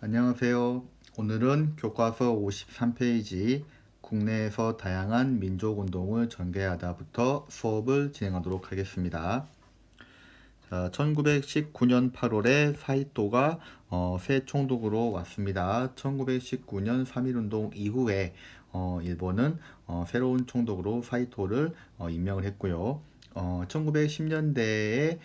안녕하세요. 오늘은 교과서 53페이지 국내에서 다양한 민족운동을 전개하다부터 수업을 진행하도록 하겠습니다. 1919년 8월에 사이토가 새 총독으로 왔습니다. 1919년 3.1운동 이후에 일본은 새로운 총독으로 사이토를 임명을 했고요. 1910년대에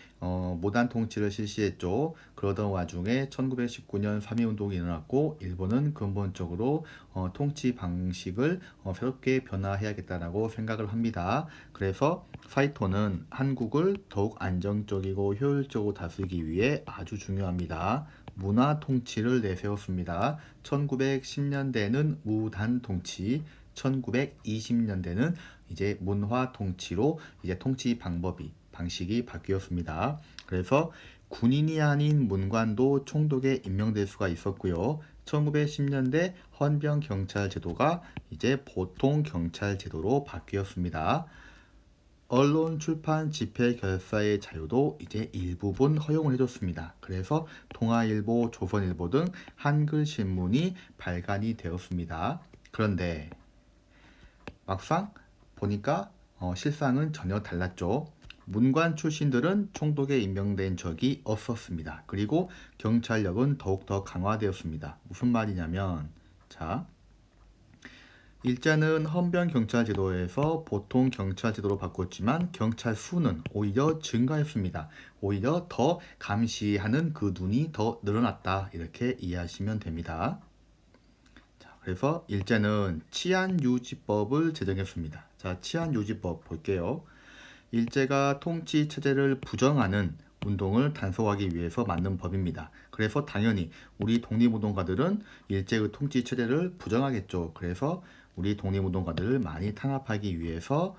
모단 통치를 실시했죠. 그러던 와중에 1919년 3.1운동이 일어났고 일본은 근본적으로 통치 방식을 새롭게 변화해야겠다라고 생각을 합니다. 그래서 사이토는 한국을 더욱 안정적이고 효율적으로 다스리기 위해 아주 중요합니다. 문화 통치를 내세웠습니다. 1910년대는 무단 통치, 1920년대는 이제 문화 통치로 이제 통치 방식이 바뀌었습니다. 그래서 군인이 아닌 문관도 총독에 임명될 수가 있었고요. 1910년대 헌병 경찰 제도가 이제 보통 경찰 제도로 바뀌었습니다. 언론, 출판, 집회, 결사의 자유도 이제 일부분 허용을 해줬습니다. 그래서 동아일보, 조선일보 등 한글 신문이 발간이 되었습니다. 그런데 막상 보니까 실상은 전혀 달랐죠. 문관 출신들은 총독에 임명된 적이 없었습니다. 그리고 경찰력은 더욱더 강화되었습니다. 무슨 말이냐면, 자, 일제는 헌병 경찰 제도에서 보통 경찰 제도로 바꿨지만 경찰 수는 오히려 증가했습니다. 오히려 더 감시하는 그 눈이 더 늘어났다. 이렇게 이해하시면 됩니다. 그래서 일제는 치안유지법을 제정했습니다. 자, 치안유지법 볼게요. 일제가 통치 체제를 부정하는 운동을 단속하기 위해서 만든 법입니다. 그래서 당연히 우리 독립운동가들은 일제의 통치 체제를 부정하겠죠. 그래서 우리 독립운동가들을 많이 탄압하기 위해서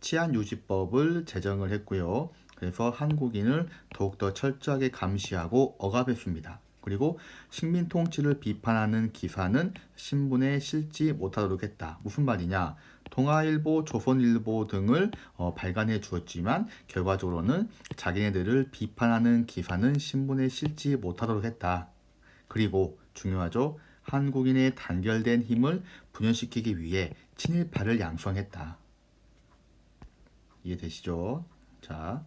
치안유지법을 제정을 했고요. 그래서 한국인을 더욱더 철저하게 감시하고 억압했습니다. 그리고 식민 통치를 비판하는 기사는 신문에 실지 못하도록 했다. 무슨 말이냐? 동아일보, 조선일보 등을 발간해 주었지만 결과적으로는 자기네들을 비판하는 기사는 신문에 실지 못하도록 했다. 그리고 중요하죠. 한국인의 단결된 힘을 분열시키기 위해 친일파를 양성했다. 이해되시죠? 자,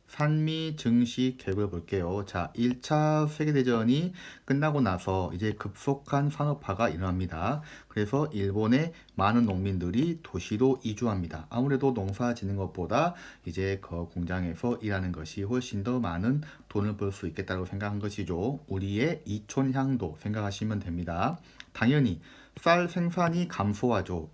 산미 증시 계획을 볼게요. 자, 1차 세계대전이 끝나고 나서 이제 급속한 산업화가 일어납니다. 그래서 일본의 많은 농민들이 도시로 이주합니다. 아무래도 농사 짓는 것보다 이제 그 공장에서 일하는 것이 훨씬 더 많은 돈을 벌 수 있겠다고 생각한 것이죠. 우리의 이촌향도 생각하시면 됩니다. 당연히 쌀 생산이 감소하죠.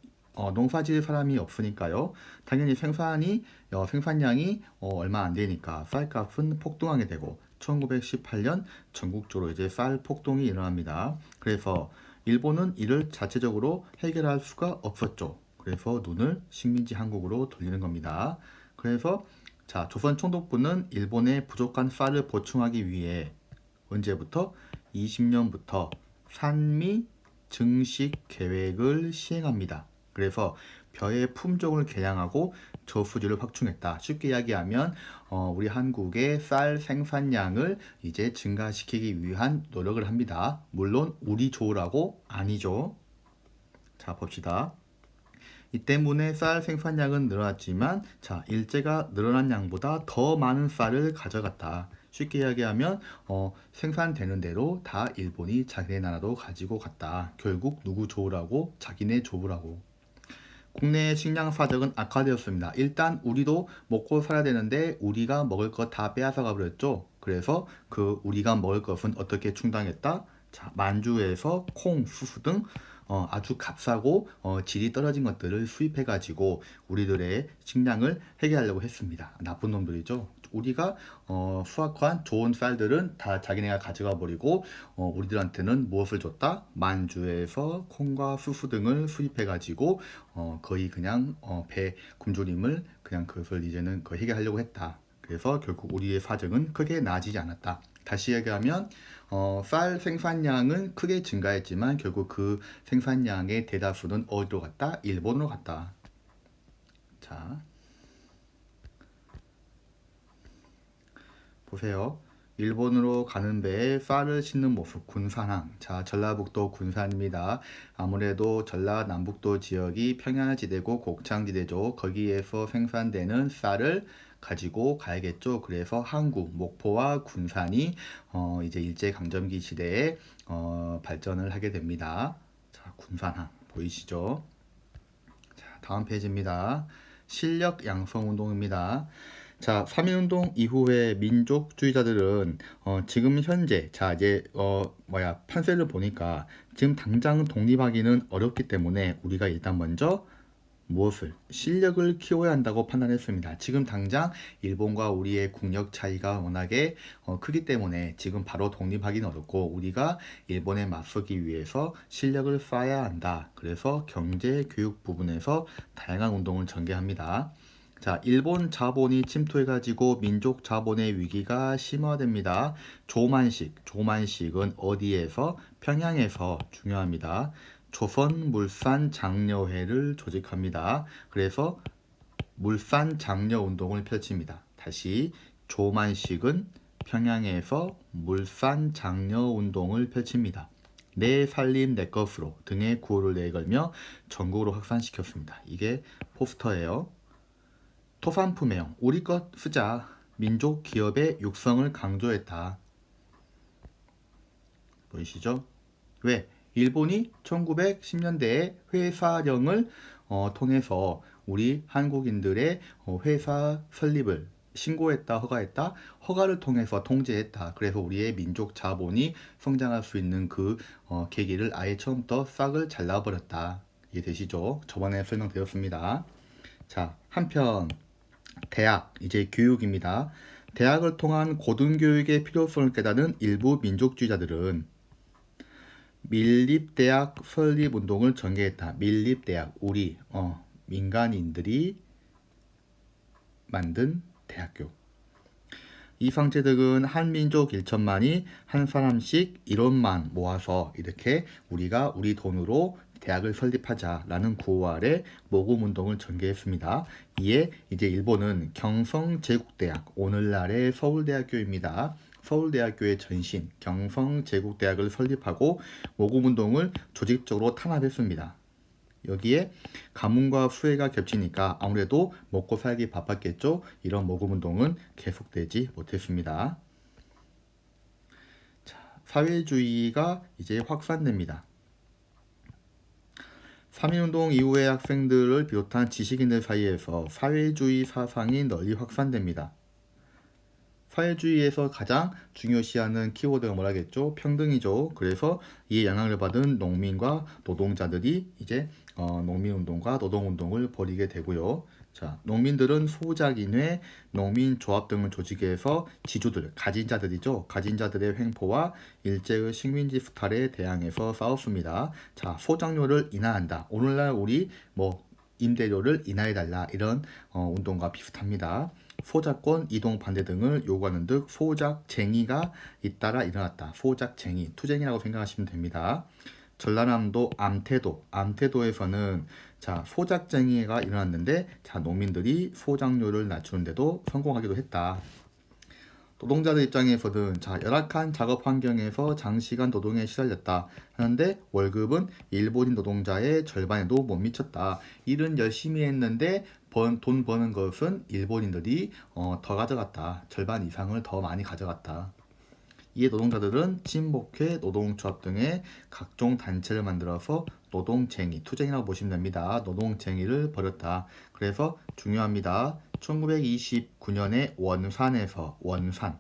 농사 지을 사람이 없으니까요. 당연히 생산량이 얼마 안 되니까 쌀값은 폭등하게 되고 1918년 전국적으로 이제 쌀 폭동이 일어납니다. 그래서 일본은 이를 자체적으로 해결할 수가 없었죠. 그래서 눈을 식민지 한국으로 돌리는 겁니다. 그래서 자, 조선 총독부는 일본의 부족한 쌀을 보충하기 위해 언제부터? 20년부터 산미 증식 계획을 시행합니다. 그래서 벼의 품종을 개량하고 저수지를 확충했다. 쉽게 이야기하면 우리 한국의 쌀 생산량을 이제 증가시키기 위한 노력을 합니다. 물론 우리 좋으라고 아니죠. 자, 봅시다. 이 때문에 쌀 생산량은 늘어났지만 자, 일제가 늘어난 양보다 더 많은 쌀을 가져갔다. 쉽게 이야기하면 생산되는 대로 다 일본이 자기네 나라로 가지고 갔다. 결국 누구 좋으라고? 자기네 좋으라고. 국내 식량 사정은 악화되었습니다. 일단 우리도 먹고 살아야 되는데 우리가 먹을 것 다 빼앗아 가버렸죠. 그래서 그 우리가 먹을 것은 어떻게 충당했다? 자, 만주에서 콩, 수수 등 아주 값싸고 질이 떨어진 것들을 수입해가지고 우리들의 식량을 해결하려고 했습니다. 나쁜 놈들이죠. 우리가 수확한 좋은 쌀들은 다 자기네가 가져가 버리고 우리들한테는 무엇을 줬다? 만주에서 콩과 수수 등을 수입해가지고 거의 그냥 배 굶주림을 그냥 그것을 이제는 해결하려고 했다. 그래서 결국 우리의 사정은 크게 나아지지 않았다. 다시 얘기하면 쌀 생산량은 크게 증가했지만 결국 그 생산량의 대다수는 어디로 갔다? 일본으로 갔다. 자, 보세요. 일본으로 가는 배에 쌀을 싣는 모습, 군산항. 자, 전라북도 군산입니다. 아무래도 전라남북도 지역이 평야지대고 곡창지대죠. 거기에서 생산되는 쌀을 가지고 가야겠죠. 그래서 항구, 목포와 군산이 이제 일제강점기 시대에 발전을 하게 됩니다. 자, 군산항 보이시죠? 자, 다음 페이지입니다. 실력 양성 운동입니다. 자, 3.1운동 이후에 민족주의자들은 지금 현재 자 이제 판세를 보니까 지금 당장 독립하기는 어렵기 때문에 우리가 일단 먼저 무엇을 실력을 키워야 한다고 판단했습니다. 지금 당장 일본과 우리의 국력 차이가 워낙에 크기 때문에 지금 바로 독립하기는 어렵고 우리가 일본에 맞서기 위해서 실력을 쌓아야 한다. 그래서 경제 교육 부분에서 다양한 운동을 전개합니다. 자, 일본 자본이 침투해가지고 민족 자본의 위기가 심화됩니다. 조만식은 어디에서? 평양에서 중요합니다. 조선물산장려회를 조직합니다. 그래서 물산장려 운동을 펼칩니다. 다시 조만식은 평양에서 물산장려운동을 펼칩니다. 내 살림 내 것으로 등의 구호를 내걸며 전국으로 확산시켰습니다. 이게 포스터예요. 토산품해용 우리 것 쓰자. 민족 기업의 육성을 강조했다. 보이시죠? 왜? 일본이 1910년대에 회사령을 통해서 우리 한국인들의 회사 설립을 신고했다, 허가했다, 허가를 통해서 통제했다. 그래서 우리의 민족 자본이 성장할 수 있는 그 계기를 아예 처음부터 싹을 잘라버렸다. 이해되시죠? 저번에 설명드렸습니다. 자, 한편 대학, 이제 교육입니다. 대학을 통한 고등교육의 필요성을 깨닫는 일부 민족주의자들은 밀립대학 설립운동을 전개했다. 밀립대학, 우리 민간인들이 만든 대학교. 이 상체들은 한민족 1천만이 한 사람씩 1원만 모아서 이렇게 우리가 우리 돈으로 대학을 설립하자라는 구호 아래 모금운동을 전개했습니다. 이에 이제 일본은 경성제국대학, 오늘날의 서울대학교입니다. 서울대학교의 전신 경성제국대학을 설립하고 모금운동을 조직적으로 탄압했습니다. 여기에 가뭄과 수해가 겹치니까 아무래도 먹고 살기 바빴겠죠. 이런 모금운동은 계속되지 못했습니다. 자, 사회주의가 이제 확산됩니다. 3.1운동 이후의 학생들을 비롯한 지식인들 사이에서 사회주의 사상이 널리 확산됩니다. 사회주의에서 가장 중요시하는 키워드가 뭐라겠죠? 평등이죠. 그래서 이에 영향을 받은 농민과 노동자들이 이제 농민운동과 노동운동을 벌이게 되고요. 자, 농민들은 소작인회, 농민조합 등을 조직해서 지주들, 가진 자들이죠. 가진 자들의 횡포와 일제의 식민지 수탈에 대항해서 싸웠습니다. 자, 소작료를 인하한다. 오늘날 우리 임대료를 인하해달라. 이런 운동과 비슷합니다. 소작권 이동 반대 등을 요구하는 듯 소작쟁의가 잇따라 일어났다. 소작쟁의, 투쟁이라고 생각하시면 됩니다. 전라남도 암태도에서는 자, 소작쟁의가 일어났는데 자, 농민들이 소작료를 낮추는데도 성공하기도 했다. 노동자들 입장에서는 자, 열악한 작업 환경에서 장시간 노동에 시달렸다 하는데 월급은 일본인 노동자의 절반에도 못 미쳤다. 일은 열심히 했는데 돈 버는 것은 일본인들이 더 가져갔다. 절반 이상을 더 많이 가져갔다. 이에 노동자들은 친목회, 노동조합 등의 각종 단체를 만들어서 노동쟁의, 투쟁이라고 보시면 됩니다. 노동쟁의를 벌였다. 그래서 중요합니다. 1929년에 원산,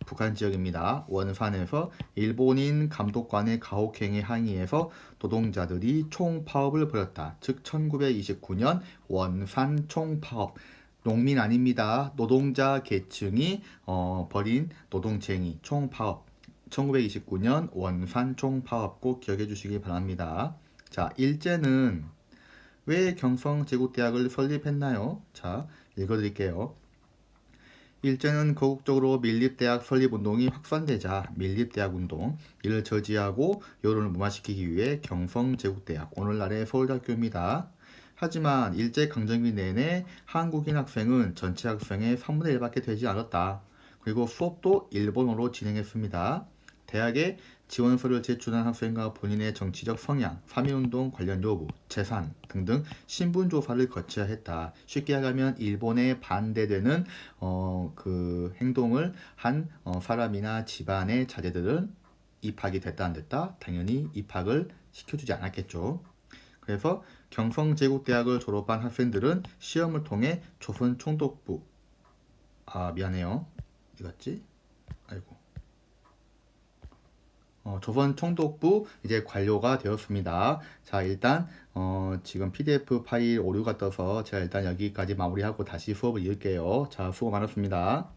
북한 지역입니다. 원산에서 일본인 감독관의 가혹행위 항의에서 노동자들이 총파업을 벌였다. 즉 1929년 원산 총파업. 농민 아닙니다. 노동자 계층이 벌인 노동쟁의 총파업. 1929년 원산 총파업 꼭 기억해 주시기 바랍니다. 자, 일제는 왜 경성제국대학을 설립했나요? 자, 읽어드릴게요. 일제는 거국적으로 밀립대학 설립운동이 확산되자 밀립대학운동, 이를 저지하고 여론을 무마시키기 위해 경성제국대학, 오늘날의 서울대학교입니다. 하지만 일제강점기 내내 한국인 학생은 전체 학생의 3분의 1밖에 되지 않았다. 그리고 수업도 일본어로 진행했습니다. 대학에 지원서를 제출한 학생과 본인의 정치적 성향, 3.1운동 관련 요구, 재산 등등 신분조사를 거쳐야 했다. 쉽게 말하면 일본에 반대되는 그 행동을 한 사람이나 집안의 자제들은 입학이 됐다 안 됐다? 당연히 입학을 시켜주지 않았겠죠. 그래서 경성제국대학을 졸업한 학생들은 시험을 통해 조선총독부 미안해요. 이거지? 아이고. 조선총독부 이제 관료가 되었습니다. 자, 일단 지금 PDF 파일 오류가 떠서 제가 일단 여기까지 마무리하고 다시 수업을 이을게요. 자, 수고 많았습니다.